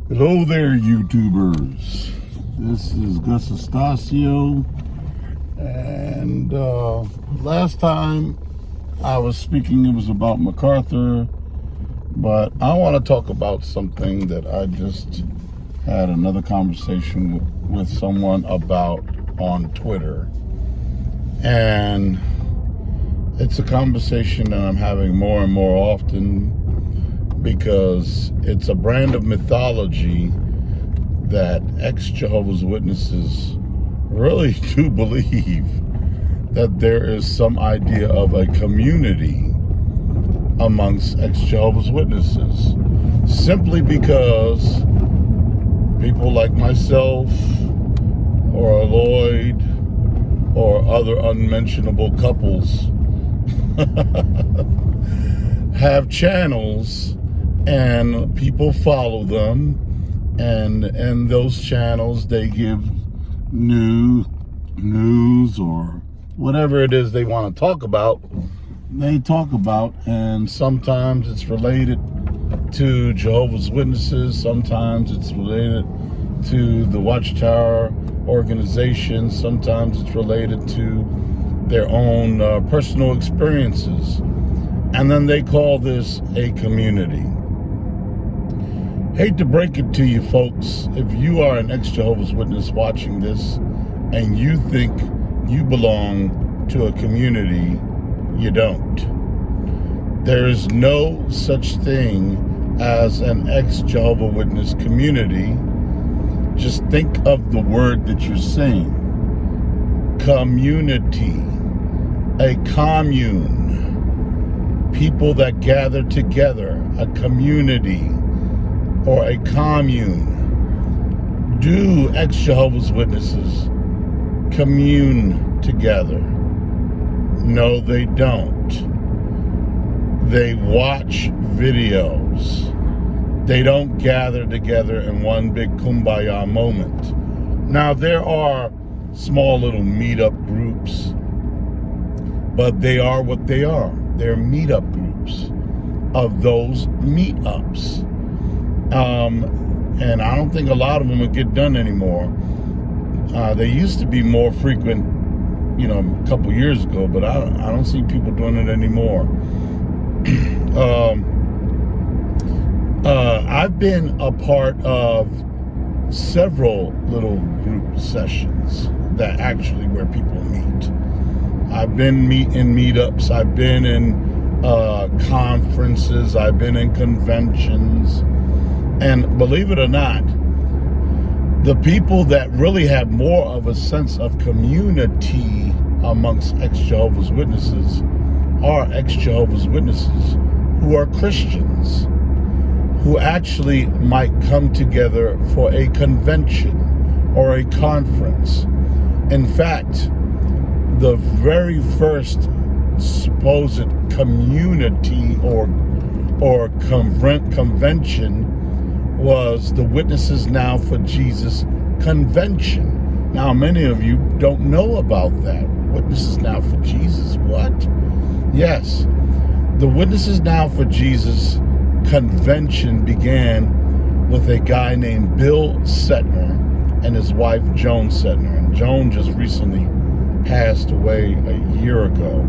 Hello there, YouTubers. This is Gus Estacio, and last time I was speaking, it was about MacArthur, but I want to talk about something that I just had another conversation with someone about on Twitter, and it's a conversation that I'm having more and more often, because it's a brand of mythology that ex-Jehovah's Witnesses really do believe that there is some idea of a community amongst ex-Jehovah's Witnesses, simply because people like myself or Lloyd or other unmentionable couples have channels and people follow them, and those channels, they give news or whatever it is they want to talk about, they talk about, and sometimes it's related to Jehovah's Witnesses, sometimes it's related to the Watchtower organization, sometimes it's related to their own personal experiences, and then they call this a community. Hate to break it to you folks, if you are an ex-Jehovah's Witness watching this and you think you belong to a community, you don't. There is no such thing as an ex-Jehovah's Witness community. Just think of the word that you're saying. Community. A commune. People that gather together. A community. Or a commune. Do ex-Jehovah's Witnesses commune together? No, they don't. They watch videos. They don't gather together in one big kumbaya moment. Now, there are small little meetup groups, but they are what they are. They're meetup groups of those meetups. And I don't think a lot of them will get done anymore. They used to be more frequent, a couple years ago, but I don't see people doing it anymore. I've been a part of several little group sessions that actually where people meet. I've been in meetups, I've been in conferences, I've been in conventions. And believe it or not, the people that really have more of a sense of community amongst ex-Jehovah's Witnesses are ex-Jehovah's Witnesses who are Christians, who actually might come together for a convention or a conference. In fact, the very first supposed community or convention was the Witnesses Now for Jesus convention. Now, many of you don't know about that. Witnesses Now for Jesus, what? Yes, the Witnesses Now for Jesus convention began with a guy named Bill Setner and his wife Joan Setner. And Joan just recently passed away a year ago.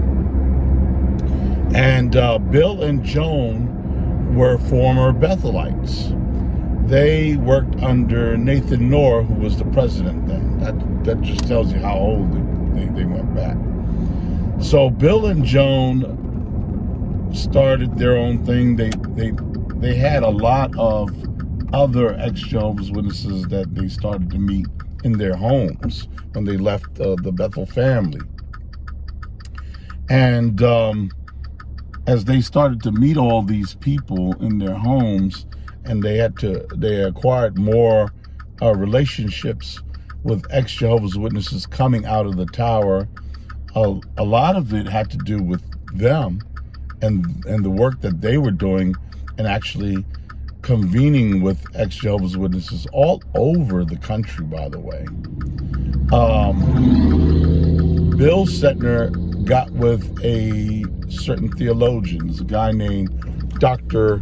And Bill and Joan were former Bethelites. They worked under Nathan Noor, who was the president then. That just tells you how old they went back. So Bill and Joan started their own thing. They had a lot of other ex-Jehovah's Witnesses that they started to meet in their homes when they left the Bethel family. And as they started to meet all these people in their homes, and they acquired more relationships with ex-Jehovah's Witnesses coming out of the tower, a lot of it had to do with them and the work that they were doing, and actually convening with ex-Jehovah's Witnesses all over the country, by the way. Bill Setner got with a certain theologian, a guy named Dr.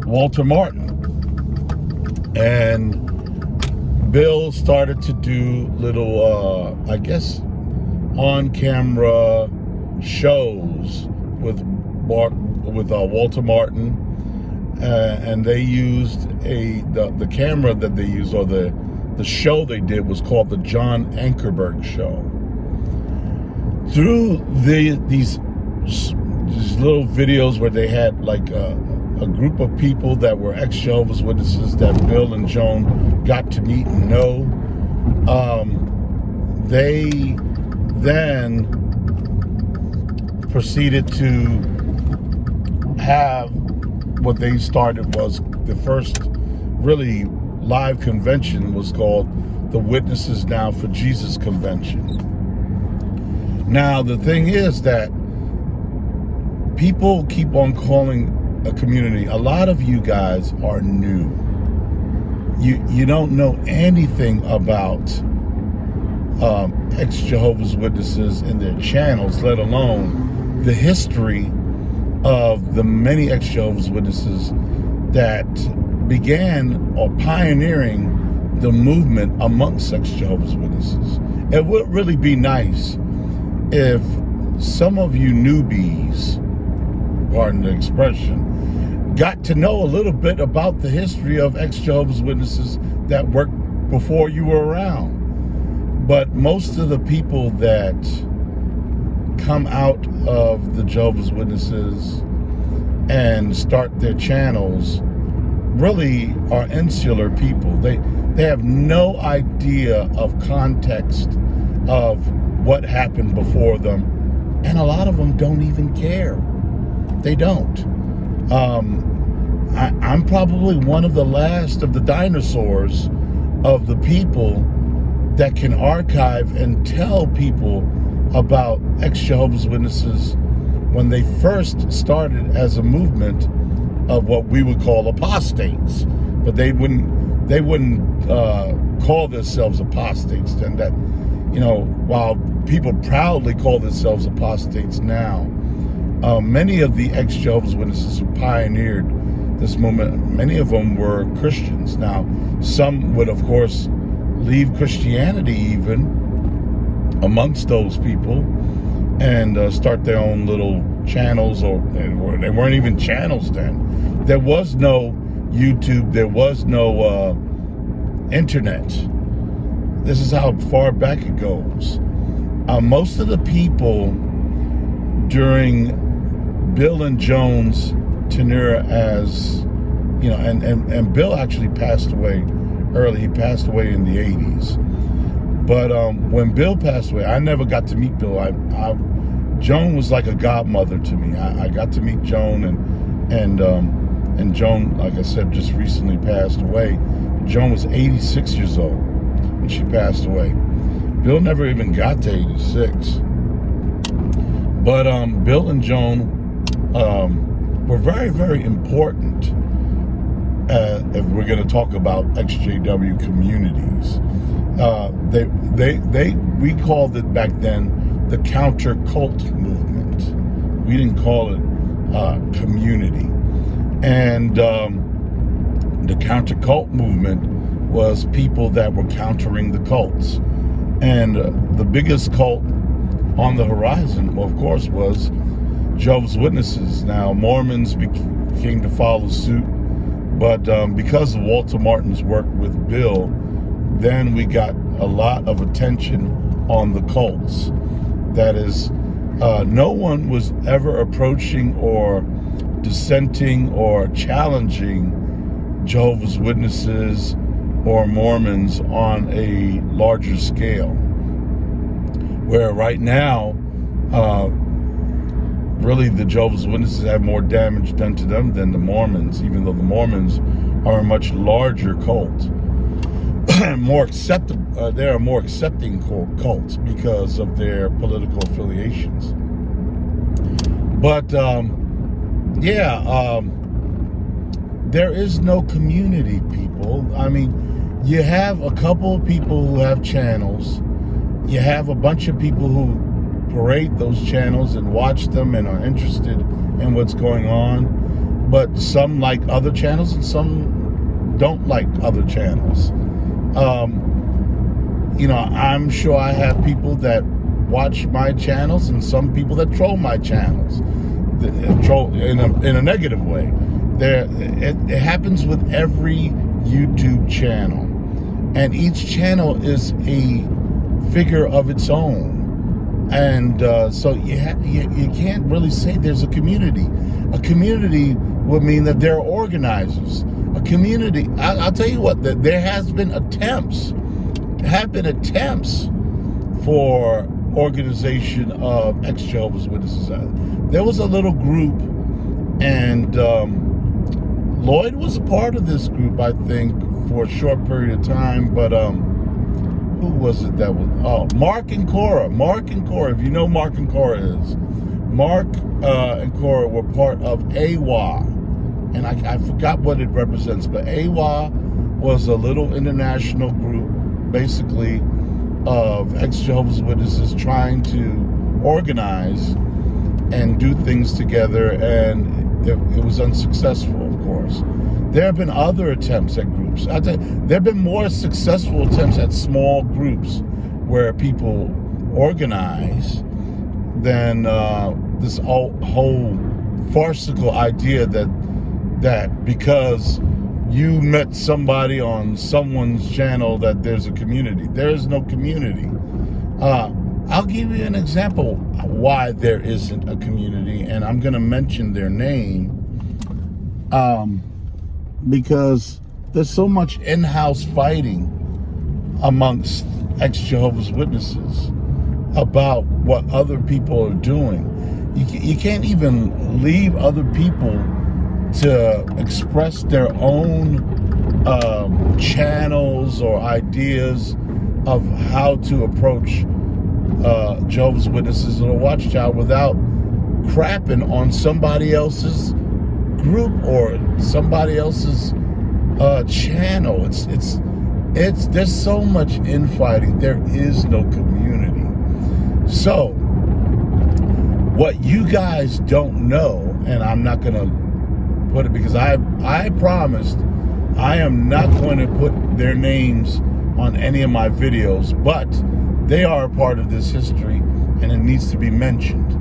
Walter Martin. And Bill started to do little, I guess, on-camera shows with Walter Martin, and they used the camera that they used, or the show they did was called the John Ankerberg Show. Through these little videos where they had like a group of people that were ex-Jehovah's Witnesses that Bill and Joan got to meet and know, they then proceeded to have what they started was the first really live convention was called the Witnesses Now for Jesus Convention. Now, the thing is that people keep on calling a community. A lot of you guys are new. You don't know anything about ex-Jehovah's Witnesses and their channels, let alone the history of the many ex-Jehovah's Witnesses that began or pioneering the movement amongst ex-Jehovah's Witnesses. It would really be nice if some of you newbies, pardon the expression, got to know a little bit about the history of ex-Jehovah's Witnesses that worked before you were around. But most of the people that come out of the Jehovah's Witnesses and start their channels really are insular people. They have no idea of context of what happened before them, and a lot of them don't even care. They don't. I'm probably one of the last of the dinosaurs of the people that can archive and tell people about ex-Jehovah's Witnesses when they first started as a movement of what we would call apostates, but they wouldn't call themselves apostates. And that, you know, while people proudly call themselves apostates now, many of the ex-Jehovah's Witnesses who pioneered this movement, many of them were Christians. Now, some would, of course, leave Christianity even amongst those people and start their own little channels, or they weren't even channels then. There was no YouTube, there was no internet. This is how far back it goes. Most of the people during Bill and Joan's tenure as, you know, and Bill actually passed away early. He passed away in the 80s. But when Bill passed away, I never got to meet Bill. Joan was like a godmother to me. I got to meet Joan, and Joan, like I said, just recently passed away. Joan was 86 years old when she passed away. Bill never even got to 86. But Bill and Joan were very, very important if we're going to talk about XJW communities. We called it back then the counter cult movement. We didn't call it community. And the counter cult movement was people that were countering the cults. And the biggest cult on the horizon, well, of course, was Jehovah's Witnesses. Now, Mormons came to follow suit, but because of Walter Martin's work with Bill, then we got a lot of attention on the cults. That is, no one was ever approaching or dissenting or challenging Jehovah's Witnesses or Mormons on a larger scale. Where right now, really the Jehovah's Witnesses have more damage done to them than the Mormons, even though the Mormons are a much larger cult. More acceptable, they are more accepting cults because of their political affiliations. But there is no community, people. I mean, you have a couple of people who have channels. You have a bunch of people who parade those channels and watch them and are interested in what's going on. but some like other channels and some don't like other channels. I'm sure I have people that watch my channels and some people that troll my channels, troll in a negative way. It happens with every YouTube channel, and each channel is a figure of its own, and so you can't really say there's a community. A community would mean that there are organizers. A community, I'll tell you what, that there have been attempts for organization of ex-Jehovah's Witnesses. There was a little group, and Lloyd was a part of this group, I think, for a short period of time, but who was it that was? Oh, Mark and Cora. Mark and Cora, if you know Mark and Cora is. Mark and Cora were part of AWA, and I forgot what it represents, but AWA was a little international group, basically, of ex-Jehovah's Witnesses trying to organize and do things together, and it was unsuccessful, of course. There have been other attempts at groups. There have been more successful attempts at small groups where people organize than this whole farcical idea that because you met somebody on someone's channel that there's a community. There is no community. I'll give you an example why there isn't a community, and I'm going to mention their name because there's so much in-house fighting amongst ex-Jehovah's Witnesses about what other people are doing. You can't even leave other people to express their own channels or ideas of how to approach Jehovah's Witnesses or the Watchtower without crapping on somebody else's group or somebody else's channel. It's there's so much infighting. There is no community. So what you guys don't know, and I'm not gonna put it because I promised I am not going to put their names on any of my videos, but they are a part of this history and it needs to be mentioned.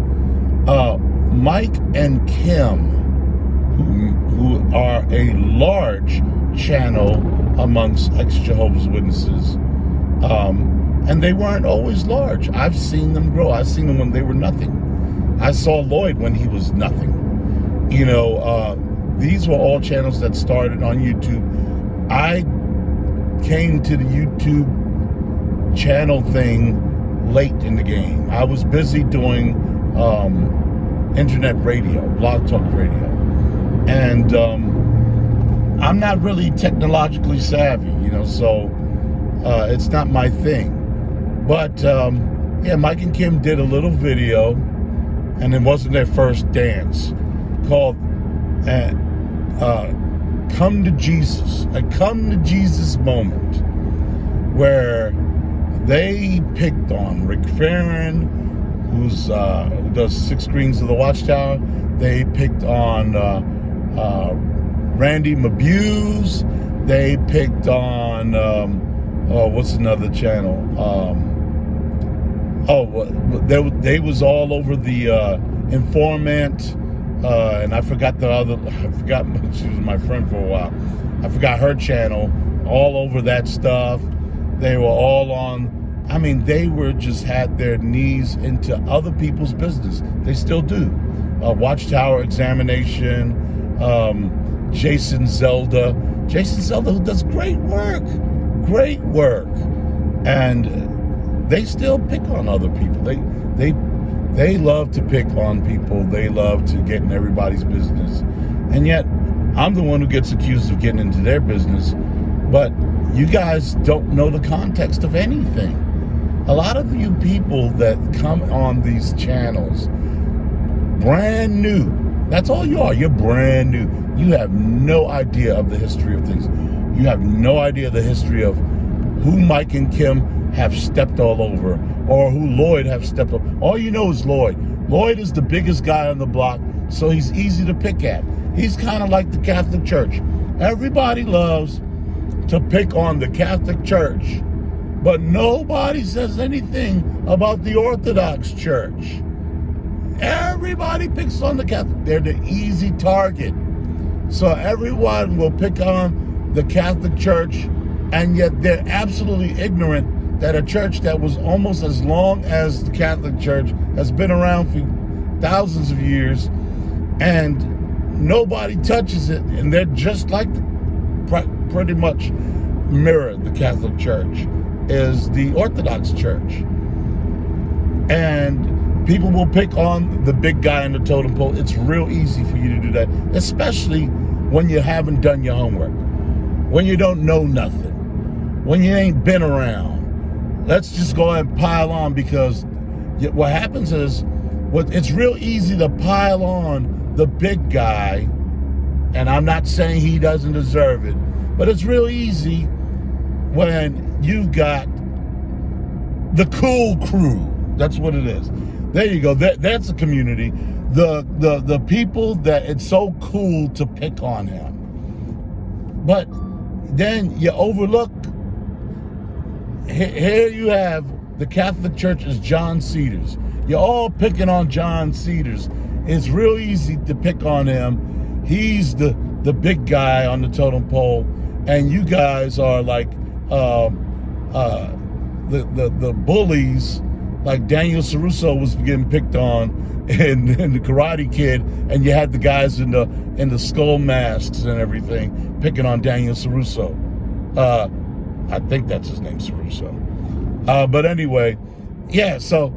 Mike and Kim, who are a large channel amongst ex-Jehovah's Witnesses, and they weren't always large. I've seen them grow. I've seen them when they were nothing. I saw Lloyd when he was nothing. These were all channels that started on YouTube. I came to the YouTube channel thing late in the game. I was busy doing internet radio, blog talk radio. And I'm not really technologically savvy, so it's not my thing. But yeah, Mike and Kim did a little video, and it wasn't their first dance, called Come to Jesus, a Come to Jesus moment, where they picked on Rick Farron, who does 6 Screens of the Watchtower. They picked on Randy Mabuse. They picked on what's another channel? They was all over the Informant, and I forgot she was my friend for a while. I forgot her channel. All over that stuff. They were all on. I mean, they were just had their knees into other people's business. They still do. Watchtower Examination, Jason Zelda, who does great work, and they still pick on other people. They love to pick on people. They love to get in everybody's business, and yet I'm the one who gets accused of getting into their business. But you guys don't know the context of anything. A lot of you people that come on these channels, brand new. That's all you are. You're brand new. You have no idea of the history of things. You have no idea the history of who Mike and Kim have stepped all over, or who Lloyd have stepped up. All you know is Lloyd. Lloyd is the biggest guy on the block, so he's easy to pick at. He's kind of like the Catholic Church. Everybody loves to pick on the Catholic Church, but nobody says anything about the Orthodox Church. Everybody picks on the Catholic. They're the easy target. So everyone will pick on the Catholic Church, and yet they're absolutely ignorant that a church that was almost as long as the Catholic Church has been around for thousands of years, and nobody touches it, and they're just like pretty much mirror the Catholic Church is the Orthodox Church. And people will pick on the big guy in the totem pole. It's real easy for you to do that, especially when you haven't done your homework, when you don't know nothing, when you ain't been around. Let's just go ahead and pile on, because what happens is, it's real easy to pile on the big guy, and I'm not saying he doesn't deserve it, but it's real easy when you've got the cool crew. That's what it is. There you go. That's a community. The people that it's so cool to pick on him. But then you overlook, here you have the Catholic Church is John Cedars. You're all picking on John Cedars. It's real easy to pick on him. He's the big guy on the totem pole, and you guys are like the bullies, like Daniel LaRusso was getting picked on in the Karate Kid, and you had the guys in the skull masks and everything picking on Daniel LaRusso. I think that's his name, LaRusso. But anyway, yeah. So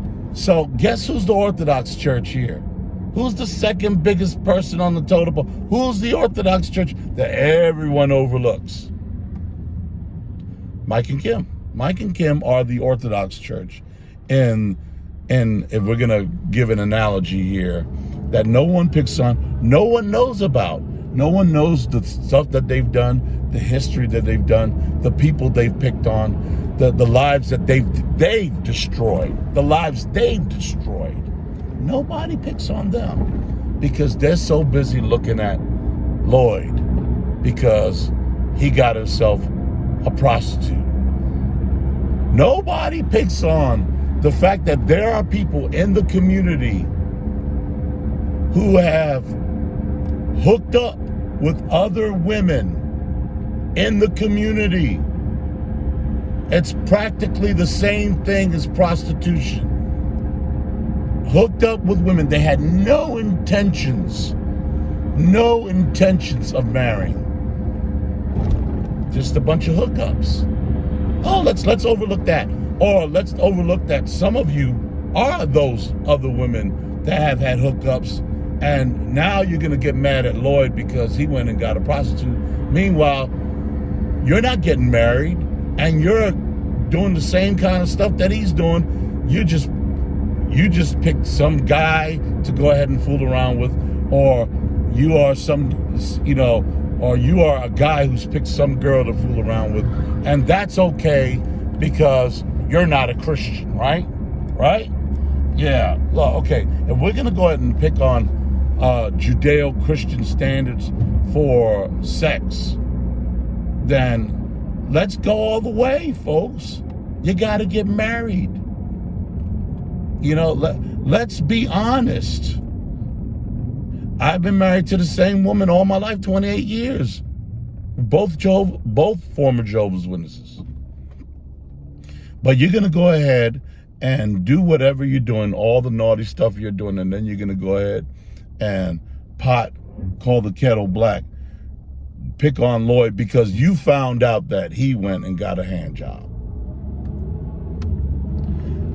guess who's the Orthodox Church here? Who's the second biggest person on the totem pole? Who's the Orthodox Church that everyone overlooks? Mike and Kim. Mike and Kim are the Orthodox Church. And if we're going to give an analogy here, that no one picks on, no one knows about. No one knows the stuff that they've done, the history that they've done, the people they've picked on, the lives that they've destroyed, the lives they've destroyed. Nobody picks on them because they're so busy looking at Lloyd because he got himself a prostitute. Nobody picks on the fact that there are people in the community who have hooked up with other women in the community. It's practically the same thing as prostitution. Hooked up with women. They had no intentions of marrying. Just a bunch of hookups. Oh, let's overlook that. Or let's overlook that some of you are those other women that have had hookups, and now you're going to get mad at Lloyd because he went and got a prostitute. Meanwhile, you're not getting married, and you're doing the same kind of stuff that he's doing. You just picked some guy to go ahead and fool around with, or you are or you are a guy who's picked some girl to fool around with, and that's okay because you're not a Christian, right? Right? Yeah. Well, okay. If we're going to go ahead and pick on Judeo-Christian standards for sex, then let's go all the way, folks. You got to get married. Let's be honest. I've been married to the same woman all my life, 28 years. Both former Jehovah's Witnesses. But you're going to go ahead and do whatever you're doing, all the naughty stuff you're doing, and then you're going to go ahead and call the kettle black, pick on Lloyd because you found out that he went and got a hand job.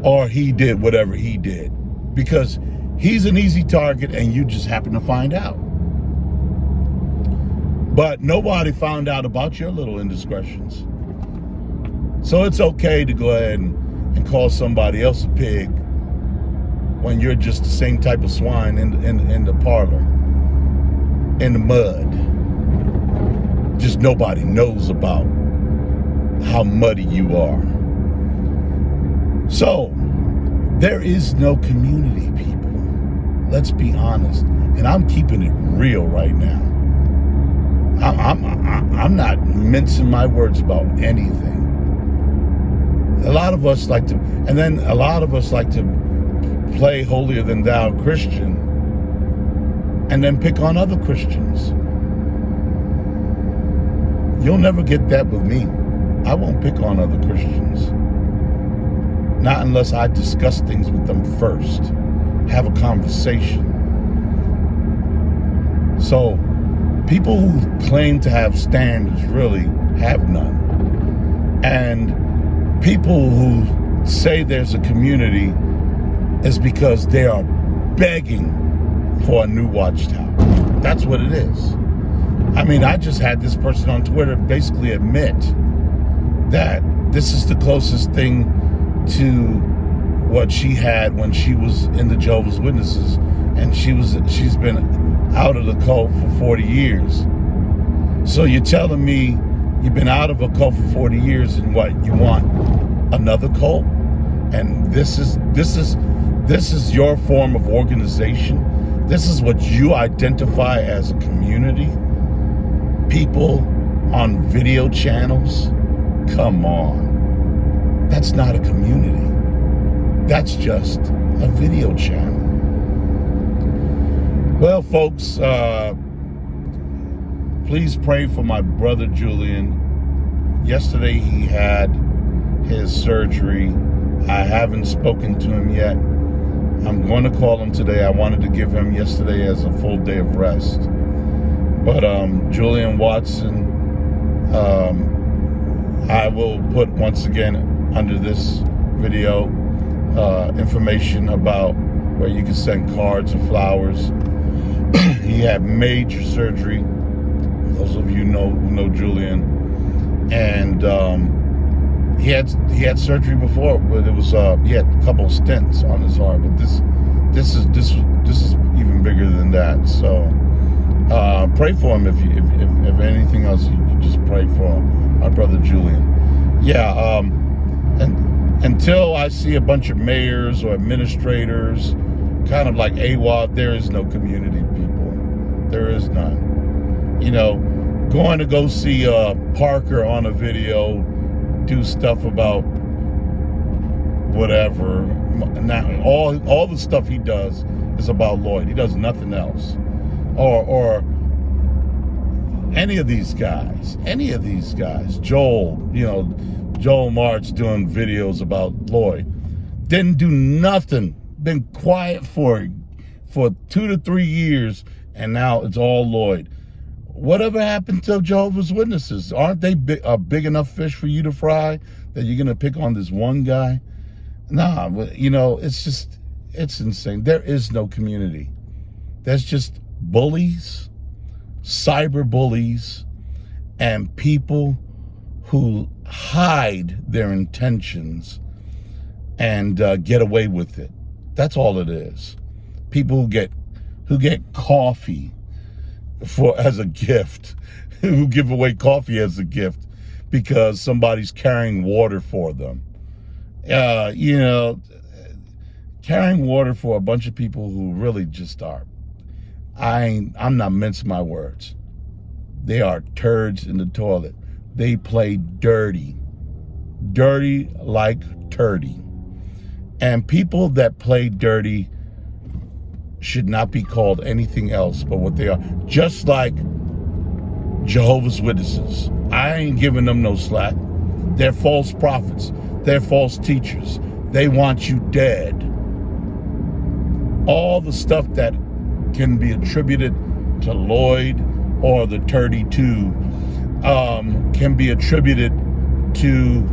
Or he did whatever he did. Because he's an easy target and you just happen to find out. But nobody found out about your little indiscretions. So it's okay to go ahead and call somebody else a pig when you're just the same type of swine in the parlor, in the mud. Just nobody knows about how muddy you are. So there is no community, people. Let's be honest. And I'm keeping it real right now. I'm not mincing my words about anything. A lot of us like to, and then a lot of us like to play holier than thou Christian and then pick on other Christians. You'll never get that with me. I won't pick on other Christians. Not unless I discuss things with them first. Have a conversation. So, people who claim to have standards really have none. And people who say there's a community is because they are begging for a new watchtower. That's what it is. I mean, I just had this person on Twitter basically admit that this is the closest thing to what she had when she was in the Jehovah's Witnesses, and she's been out of the cult for 40 years. So you're telling me you've been out of a cult for 40 years, and what, you want another cult? And this is your form of organization? This is what you identify as a community? People on video channels? Come on. That's not a community. That's just a video channel. Well, folks, please pray for my brother Julian. Yesterday he had his surgery. I haven't spoken to him yet. I'm going to call him today. I wanted to give him yesterday as a full day of rest. But Julian Watson, I will put once again under this video information about where you can send cards or flowers. He had major surgery. Those of you who know Julian, and he had surgery before, but it was he had a couple of stents on his heart. But this is even bigger than that. So pray for him if anything else, you just pray for my brother Julian. Yeah. And until I see a bunch of mayors or administrators, kind of like AWA, there is no community, people. There is none. You know, going to go see Parker on a video, do stuff about whatever. Now, all the stuff he does is about Lloyd. He does nothing else. Or any of these guys. Joel March doing videos about Lloyd. Didn't do nothing. Been quiet for 2 to 3 years, and now it's all Lloyd. Whatever happened to Jehovah's Witnesses? Aren't they a big enough fish for you to fry that you're going to pick on this one guy? Nah, it's insane. There is no community. There's just bullies, cyber bullies, and people who hide their intentions and get away with it. That's all it is. People who get coffee as a gift, who give away coffee as a gift because somebody's carrying water for them. Carrying water for a bunch of people who really just are. I'm not mincing my words. They are turds in the toilet. They play dirty like turdy. And people that play dirty should not be called anything else but what they are. Just like Jehovah's Witnesses. I ain't giving them no slack. They're false prophets. They're false teachers. They want you dead. All the stuff that can be attributed to Lloyd or the 32 can be attributed to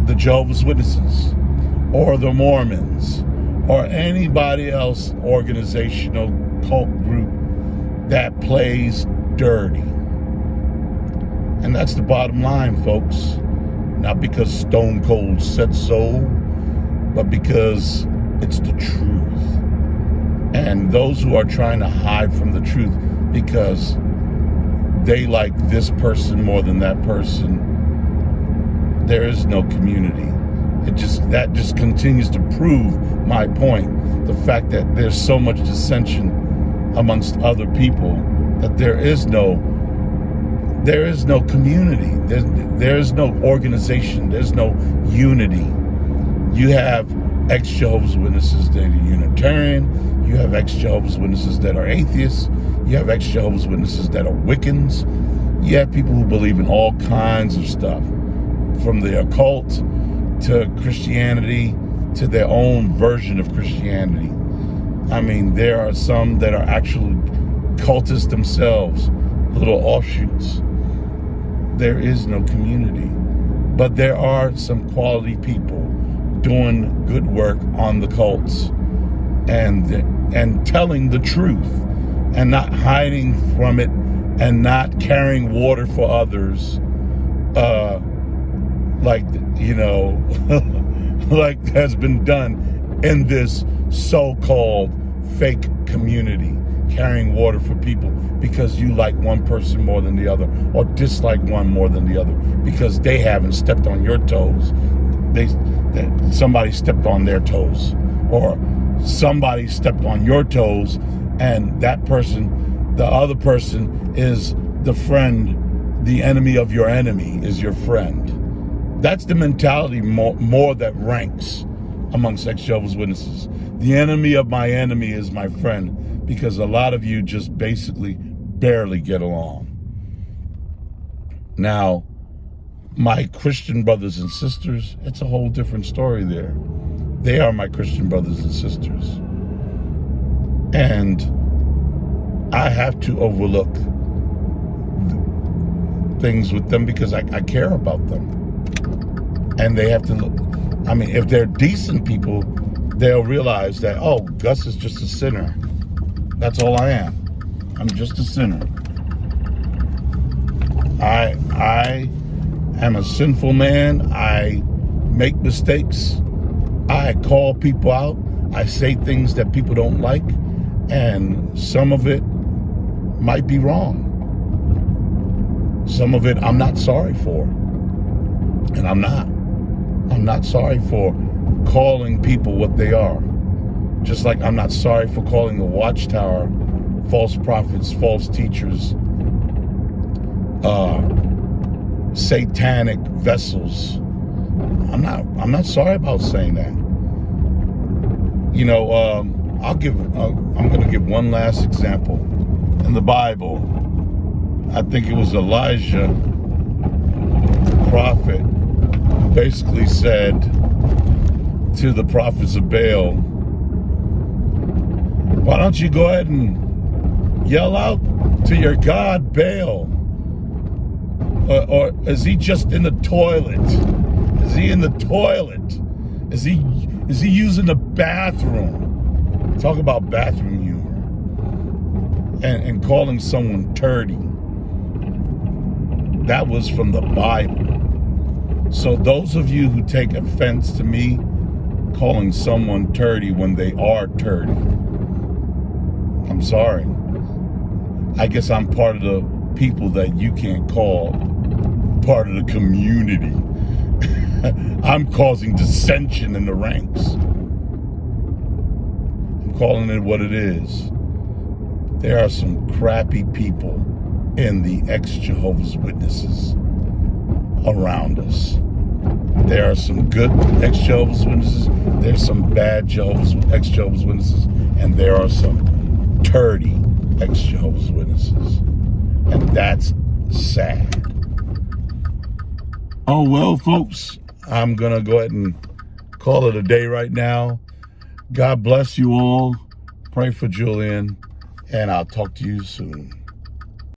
the Jehovah's Witnesses or the Mormons or anybody else organizational cult group that plays dirty. And that's the bottom line, folks. Not because Stone Cold said so, but because it's the truth. And those who are trying to hide from the truth because they like this person more than that person, there is no community. That just continues to prove my point. The fact that there's so much dissension amongst other people that there is no there is no community. There's no organization. There's no unity. You have ex-Jehovah's Witnesses that are Unitarian. You have ex-Jehovah's Witnesses that are atheists. You have ex-Jehovah's Witnesses that are Wiccans. You have people who believe in all kinds of stuff, from the occult to Christianity to their own version of Christianity. I mean, there are some that are actually cultists themselves, little offshoots. There is no community, but there are some quality people doing good work on the cults and telling the truth and not hiding from it and not carrying water for others, like, you know, like has been done in this so-called fake community, carrying water for people because you like one person more than the other, or dislike one more than the other because they haven't stepped on your toes. Somebody stepped on their toes, or somebody stepped on your toes, and that person, the other person, is the friend. The enemy of your enemy is your friend. That's the mentality more that ranks amongst ex-Jehovah's Witnesses. The enemy of my enemy is my friend, because a lot of you just basically barely get along. Now, my Christian brothers and sisters, it's a whole different story there. They are my Christian brothers and sisters. And I have to overlook things with them because I care about them. And they have to look, I mean, if they're decent people, they'll realize that, oh, Gus is just a sinner. That's all I am. I'm just a sinner. I am a sinful man. I make mistakes. I call people out. I say things that people don't like, and some of it might be wrong. Some of it I'm not sorry for, and I'm not. I'm not sorry for calling people what they are. Just like I'm not sorry for calling the Watchtower false prophets, false teachers, satanic vessels. I'm not sorry about saying that. You know, I'm going to give one last example. In the Bible, I think it was Elijah, the prophet, basically said to the prophets of Baal, why don't you go ahead and yell out to your God, Baal? Or is he just in the toilet? Is he in the toilet? Is he using the bathroom? Talk about bathroom humor. And calling someone turdy. That was from the Bible. So those of you who take offense to me calling someone turdy when they are turdy, I'm sorry. I guess I'm part of the people that you can't call part of the community. I'm causing dissension in the ranks. I'm calling it what it is. There are some crappy people in the ex-Jehovah's Witnesses around us. There are some good ex-Jehovah's Witnesses, there's some bad ex-Jehovah's Witnesses, and there are some turdy ex-Jehovah's Witnesses. And that's sad. Oh, well, folks, I'm going to go ahead and call it a day right now. God bless you all. Pray for Julian, and I'll talk to you soon.